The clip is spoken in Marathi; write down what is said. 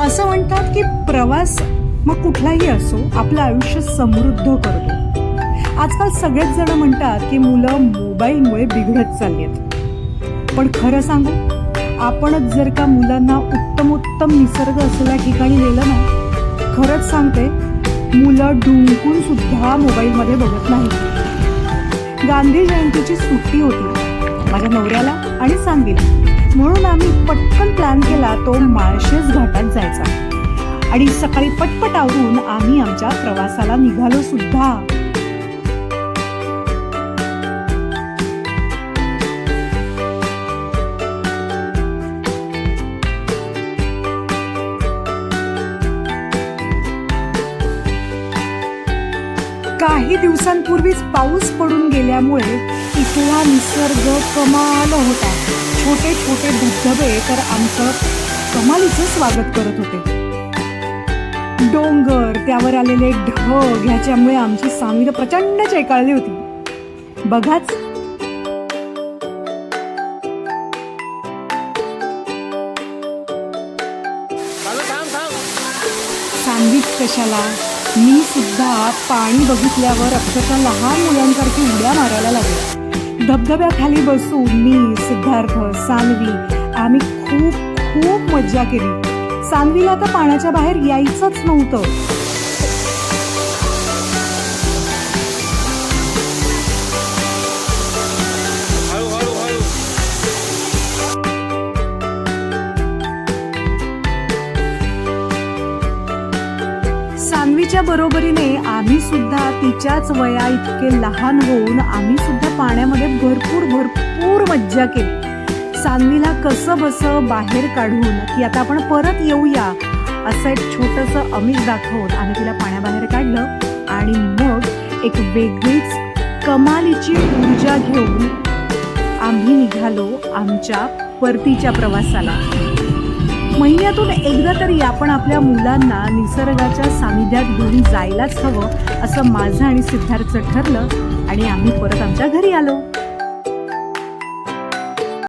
असं म्हणतात की प्रवास मग कुठलाही असो आपलं आयुष्य समृद्ध करतो. आजकाल सगळेच जण म्हणतात की मुलं मोबाईलमुळे बिघडत चालली आहेत. पण खरं सांगू, आपणच जर का मुलांना उत्तमोत्तम निसर्ग असलेल्या ठिकाणी नेलं ना, खरंच सांगते, मुलं डुंकून सुद्धा मोबाईलमध्ये बघत नाही. गांधी जयंतीची सुट्टी होती माझ्या नवऱ्याला आणि सानवीला, म्हणून आम्ही पटकन प्लॅन केला तो माळशेज घाटात जायचा. आणि सकाळी पटपट आवरून आम्ही आमच्या प्रवासाला निघालो सुद्धा. काही दिवसांपूर्वीच पाऊस पडून गेल्यामुळे इथला निसर्ग कमाल होता. छोटे छोटे धबधबे तर आमचं कमालीचं स्वागत करत होते. डोंगर, त्यावर आलेले ढग ह्याच्यामुळे आमची सानवी तर प्रचंड चेकाळली होती. बघाच, सानवीच कशाला, मी सुद्धा पाणी बघितल्यावर अक्षरशः लहान मुलांसारखी उड्या मारायला लागले. धबधब्याखाली बसून मी, सिद्धार्थ, सानवी आम्ही खूप खूप मज्जा केली. सानवीला तर पाण्याच्या बाहेर यायचंच नव्हतं. सानवीच्या बरोबरीने आम्ही सुद्धा तिच्याच वया इतके लहान होऊन आम्ही सुद्धा पाण्यामध्ये भरपूर मज्जा केली. सानवीला कसं बसं बाहेर काढून की आता आपण परत येऊया असं एक छोटंसं आमिष दाखवून आम्ही तिला पाण्याबाहेर काढलं आणि मग एक वेगळीच कमालीची ऊर्जा घेऊन आम्ही निघालो आमच्या परतीच्या प्रवासाला. महिन्यातून एकदा तरी आपण आपल्या मुलांना निसर्गाच्या सानिध्यात घेऊन जायलाच हवं असं माझं आणि सिद्धार्थचं ठरलं आणि आम्ही परत आमच्या घरी आलो.